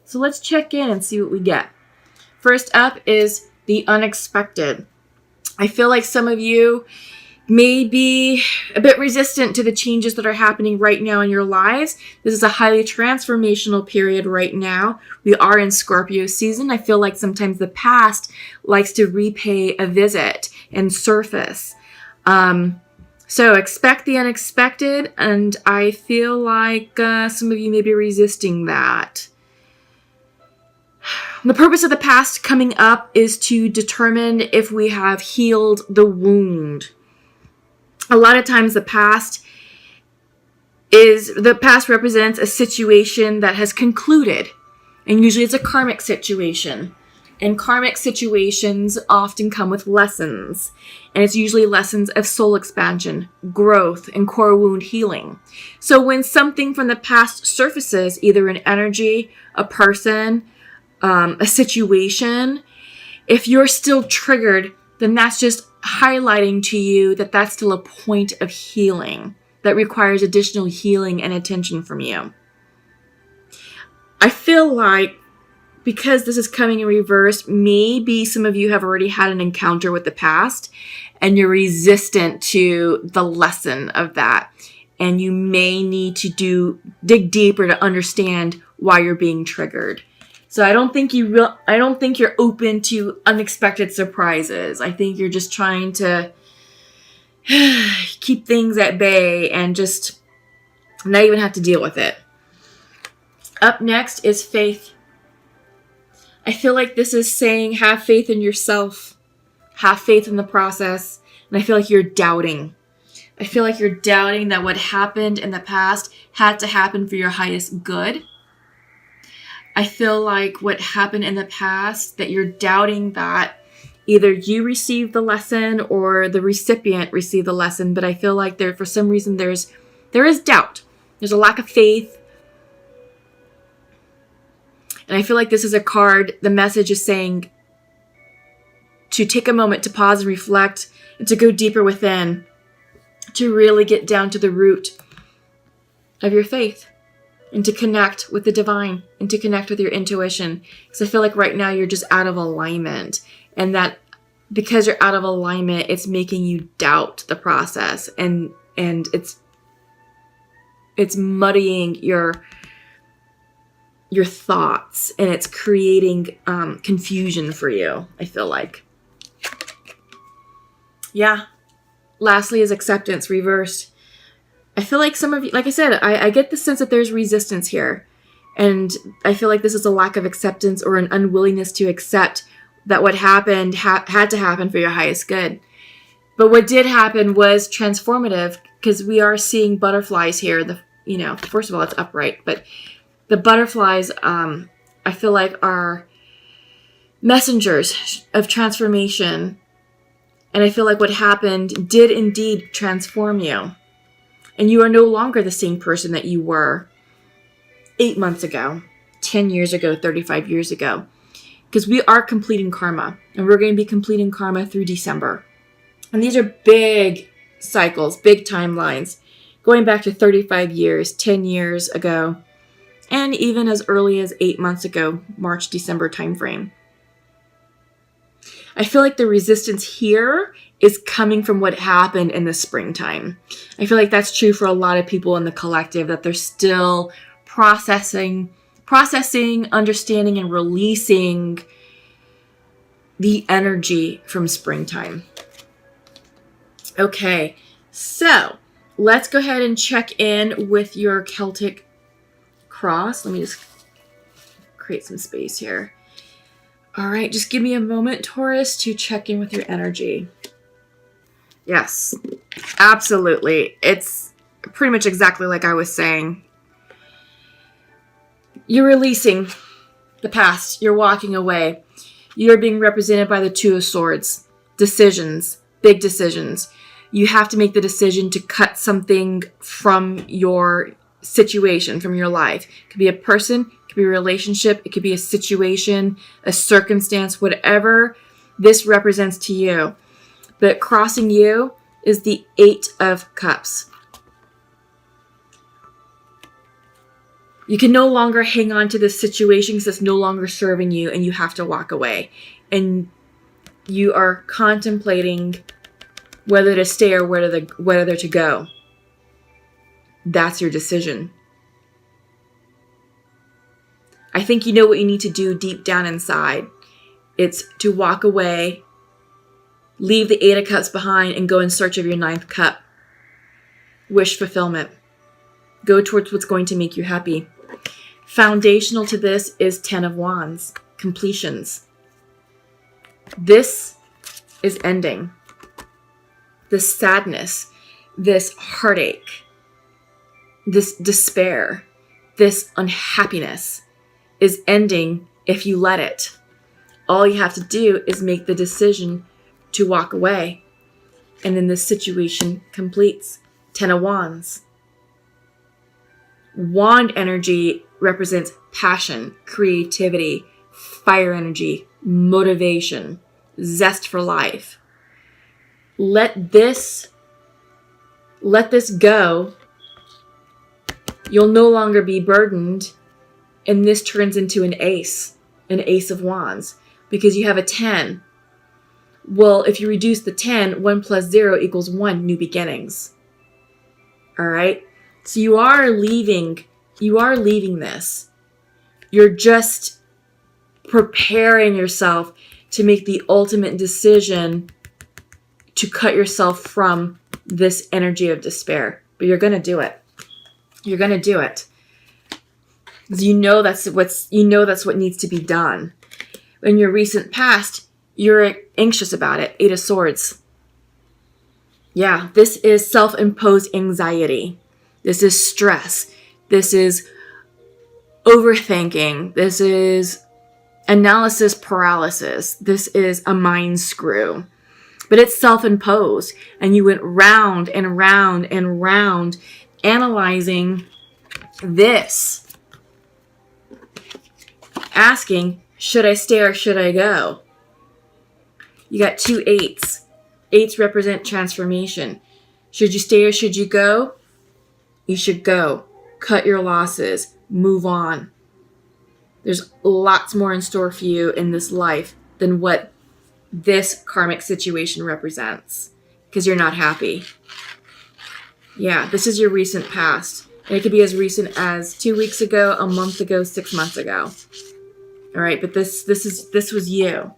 So let's check in and see what we get. First up is the unexpected. I feel like some of you may be a bit resistant to the changes that are happening right now in your lives. This is a highly transformational period right now. We are in Scorpio season. I feel like sometimes the past likes to repay a visit and surface. So expect the unexpected, and I feel like some of you may be resisting that. The purpose of the past coming up is to determine if we have healed the wound. A lot of times the past represents a situation that has concluded, and usually it's a karmic situation. And karmic situations often come with lessons, and it's usually lessons of soul expansion, growth, and core wound healing. So when something from the past surfaces, either an energy, a person, a situation, if you're still triggered, then that's just highlighting to you that that's still a point of healing that requires additional healing and attention from you. I feel like because this is coming in reverse, maybe some of you have already had an encounter with the past and you're resistant to the lesson of that. And you may need to dig deeper to understand why you're being triggered. So I don't think you're open to unexpected surprises. I think you're just trying to keep things at bay and just not even have to deal with it. Up next is faith. I feel like this is saying have faith in yourself, have faith in the process, and I feel like you're doubting. I feel like you're doubting that what happened in the past had to happen for your highest good. I feel like what happened in the past, that you're doubting that either you received the lesson or the recipient received the lesson, but I feel like for some reason there is doubt. There's a lack of faith. And I feel like this is a card, the message is saying to take a moment to pause and reflect and to go deeper within, to really get down to the root of your faith and to connect with the divine and to connect with your intuition. Because I feel like right now you're just out of alignment, and that because you're out of alignment, it's making you doubt the process, and it's muddying your thoughts, and it's creating confusion for you, I feel like. Yeah. Lastly is acceptance reversed. I feel like some of you, like I said, I get the sense that there's resistance here. And I feel like this is a lack of acceptance or an unwillingness to accept that what happened had to happen for your highest good. But what did happen was transformative, because we are seeing butterflies here. First of all, it's upright, but the butterflies, I feel like, are messengers of transformation. And I feel like what happened did indeed transform you. And you are no longer the same person that you were 8 months ago, 10 years ago, 35 years ago. Because we are completing karma. And we're going to be completing karma through December. And these are big cycles, big timelines, going back to 35 years, 10 years ago, and even as early as 8 months ago, March, December timeframe. I feel like the resistance here is coming from what happened in the springtime. I feel like that's true for a lot of people in the collective, that they're still processing, understanding, and releasing the energy from springtime. Okay, so let's go ahead and check in with your Celtic cross. Let me just create some space here. All right, just give me a moment, Taurus, to check in with your energy. Yes, absolutely. It's pretty much exactly like I was saying. You're releasing the past. You're walking away. You're being represented by the Two of Swords. Decisions, big decisions. You have to make the decision to cut something from your situation, from your life. It could be a person, it could be a relationship, it could be a situation, a circumstance, whatever this represents to you. But crossing you is the 8 of Cups. You can no longer hang on to this situation because it's no longer serving you, and you have to walk away. And you are contemplating whether to stay or whether to go. That's your decision. I think you know what you need to do deep down inside. It's to walk away, leave the 8 of Cups behind, and go in search of your 9th cup. Wish fulfillment. Go towards what's going to make you happy. Foundational to this is 10 of Wands. Completions. This is ending. This sadness, this heartache, this despair, this unhappiness is ending if you let it. All you have to do is make the decision to walk away. And then this situation completes. 10 of Wands. Wand energy represents passion, creativity, fire energy, motivation, zest for life. Let this go. You'll no longer be burdened, and this turns into an ace of Wands, because you have a 10. Well, if you reduce the 10, 1 plus 0 equals 1, new beginnings. All right? So you are leaving this. You're just preparing yourself to make the ultimate decision to cut yourself from this energy of despair. But you're going to do it. You're going to do it. You know that's what needs to be done. In your recent past, you're anxious about it. 8 of Swords. Yeah, this is self-imposed anxiety. This is stress. This is overthinking. This is analysis paralysis. This is a mind screw. But it's self-imposed. And you went round and round and round analyzing this. Asking, should I stay or should I go? You got 2 8s. 8s represent transformation. Should you stay or should you go? You should go. Cut your losses. Move on. There's lots more in store for you in this life than what this karmic situation represents, because you're not happy. Yeah, this is your recent past. And it could be as recent as 2 weeks ago, a month ago, 6 months ago. All right, but this was you.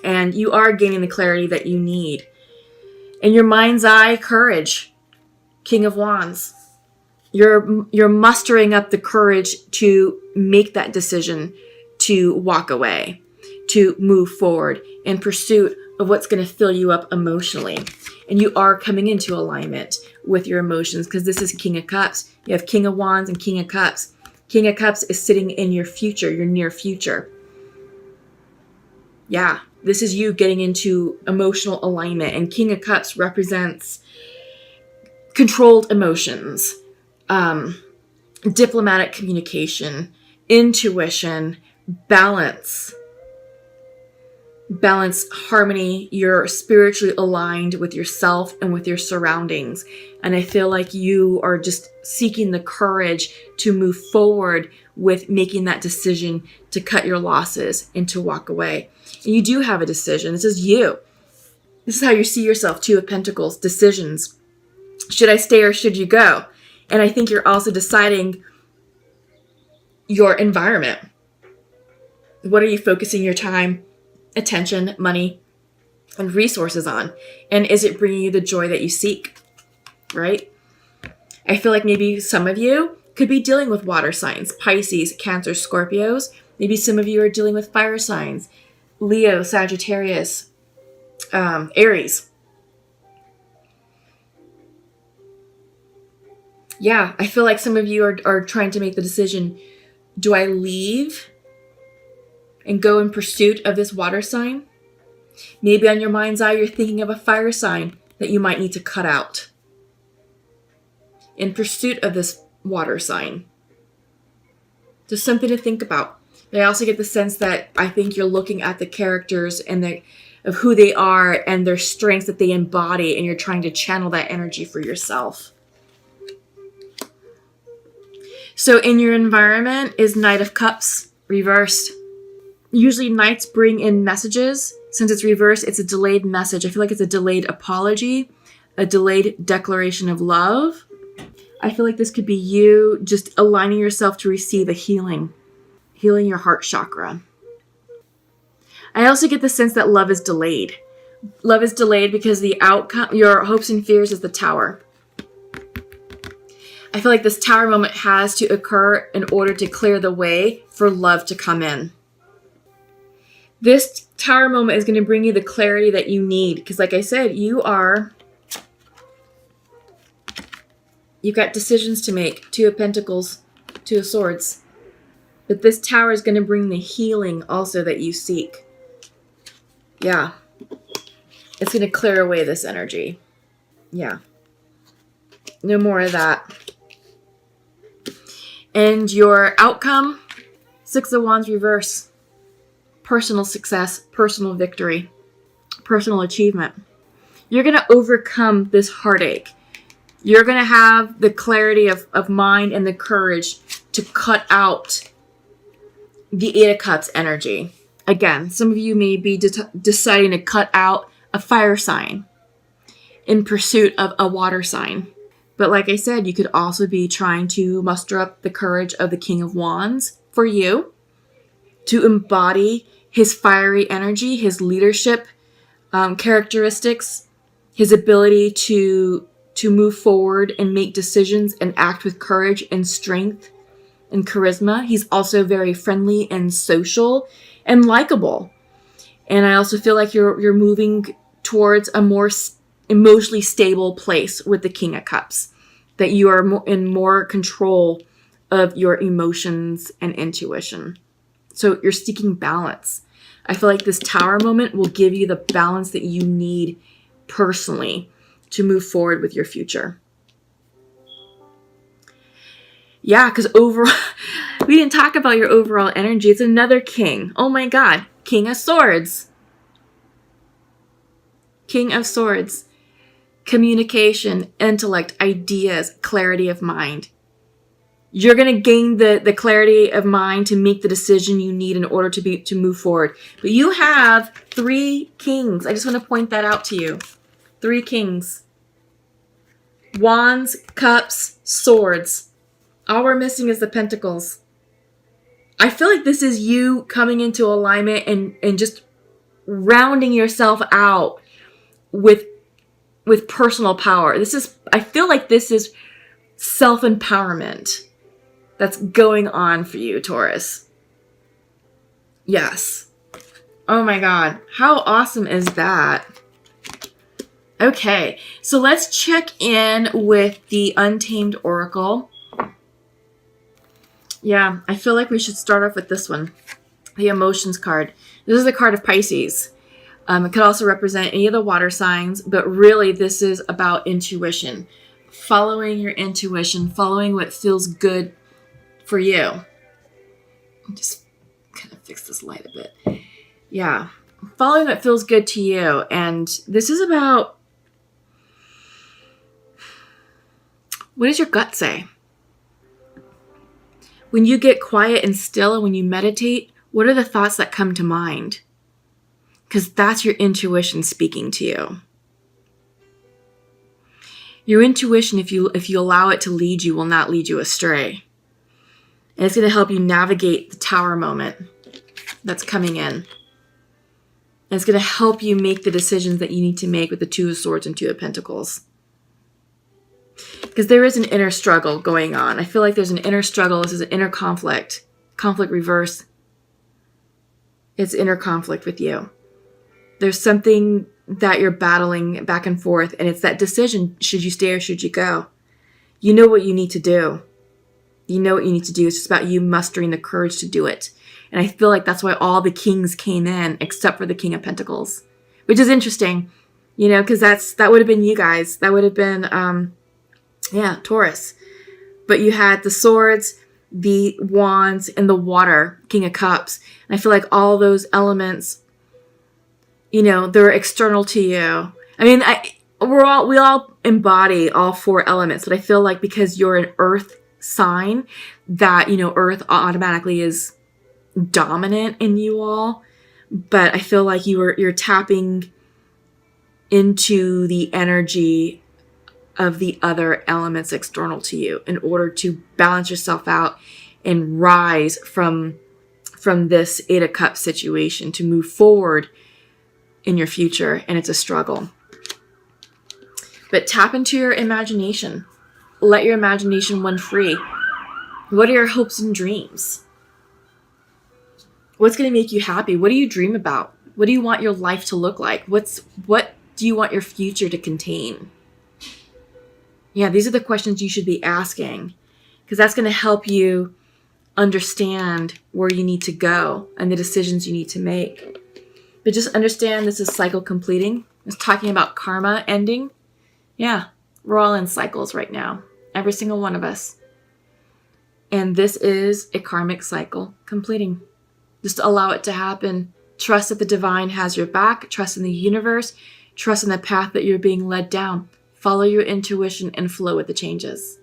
And you are gaining the clarity that you need. In your mind's eye, courage. King of Wands. You're mustering up the courage to make that decision to walk away, to move forward in pursuit of what's going to fill you up emotionally. And you are coming into alignment with your emotions, because this is King of Cups. You have King of Wands and King of Cups. King of Cups is sitting in your future, your near future. Yeah, this is you getting into emotional alignment. And King of Cups represents controlled emotions, diplomatic communication, intuition, balance, harmony. You're spiritually aligned with yourself and with your surroundings. And I feel like you are just seeking the courage to move forward with making that decision to cut your losses and to walk away. And you do have a decision. This is you. This is how you see yourself. 2 of Pentacles, decisions. Should I stay or should you go? And I think you're also deciding your environment. What are you focusing your time, attention, money, and resources on? And is it bringing you the joy that you seek? Right? I feel like maybe some of you could be dealing with water signs, Pisces, Cancer, Scorpios. Maybe some of you are dealing with fire signs, Leo, Sagittarius, Aries. Yeah, I feel like some of you are trying to make the decision, do I leave and go in pursuit of this water sign? Maybe on your mind's eye, you're thinking of a fire sign that you might need to cut out in pursuit of this water sign. Just something to think about. But I also get the sense that I think you're looking at the characters and of who they are and their strengths that they embody, and you're trying to channel that energy for yourself. So in your environment is Knight of Cups reversed. Usually knights bring in messages. Since it's reversed, it's a delayed message. I feel like it's a delayed apology, a delayed declaration of love. I feel like this could be you just aligning yourself to receive a healing your heart chakra. I also get the sense that love is delayed. Love is delayed because the outcome, your hopes and fears, is the Tower. I feel like this Tower moment has to occur in order to clear the way for love to come in. This Tower moment is going to bring you the clarity that you need. Because like I said, you've got decisions to make. Two of Pentacles, Two of Swords. But this Tower is going to bring the healing also that you seek. Yeah. It's going to clear away this energy. Yeah. No more of that. And your outcome, Six of Wands reverse. Personal success, personal victory, personal achievement. You're going to overcome this heartache. You're going to have the clarity of mind and the courage to cut out the Eight of Cups energy. Again, some of you may be deciding to cut out a fire sign in pursuit of a water sign. But like I said, you could also be trying to muster up the courage of the King of Wands for you to embody his fiery energy, his leadership characteristics, his ability to move forward and make decisions and act with courage and strength and charisma. He's also very friendly and social and likable. And I also feel like you're moving towards a more emotionally stable place with the King of Cups, that you are in more control of your emotions and intuition. So you're seeking balance. I feel like this Tower moment will give you the balance that you need personally to move forward with your future. Yeah, because overall, we didn't talk about your overall energy. It's another king. Oh my God. King of Swords. King of Swords. Communication, intellect, ideas, clarity of mind. You're going to gain the clarity of mind to make the decision you need in order to move forward. But you have 3 kings. I just want to point that out to you. 3 kings. Wands, Cups, Swords. All we're missing is the Pentacles. I feel like this is you coming into alignment and just rounding yourself out with personal power. I feel like this is self-empowerment that's going on for you, Taurus. Yes. Oh my God. How awesome is that? Okay, so let's check in with the Untamed Oracle. Yeah, I feel like we should start off with this one. The Emotions card. This is the card of Pisces. It could also represent any of the water signs, but really this is about intuition. Following your intuition, following what feels good for you. Just kind of fix this light a bit. Yeah, following what feels good to you. And this is about, what does your gut say? When you get quiet and still and when you meditate, what are the thoughts that come to mind? Because that's your intuition speaking to you. Your intuition, if you allow it to lead you, will not lead you astray. And it's going to help you navigate the Tower moment that's coming in. And it's going to help you make the decisions that you need to make with the Two of Swords and Two of Pentacles. Because there is an inner struggle going on. I feel like there's an inner struggle. This is an inner conflict. Conflict reverse. It's inner conflict with you. There's something that you're battling back and forth, and it's that decision, should you stay or should you go? You know what you need to do. You know what you need to do. It's just about you mustering the courage to do it. And I feel like that's why all the kings came in, except for the King of Pentacles. Which is interesting, you know, because that would have been you guys. That would have been, Taurus. But you had the Swords, the Wands, and the Water, King of Cups. And I feel like all those elements, you know, they're external to you. I mean, we all embody all 4 elements, but I feel like because you're an earth sign that, Earth automatically is dominant in you all. But I feel like you're tapping into the energy of the other elements external to you in order to balance yourself out and rise from this Eight of Cups situation to move forward in your future. And it's a struggle. But tap into your imagination. Let your imagination run free. What are your hopes and dreams? What's going to make you happy? What do you dream about? What do you want your life to look like? What do you want your future to contain? Yeah, these are the questions you should be asking, because that's going to help you understand where you need to go and the decisions you need to make. But just understand this is cycle completing. It's talking about karma ending. Yeah, we're all in cycles right now. Every single one of us. And this is a karmic cycle completing. Just allow it to happen. Trust that the divine has your back. Trust in the universe. Trust in the path that you're being led down. Follow your intuition and flow with the changes.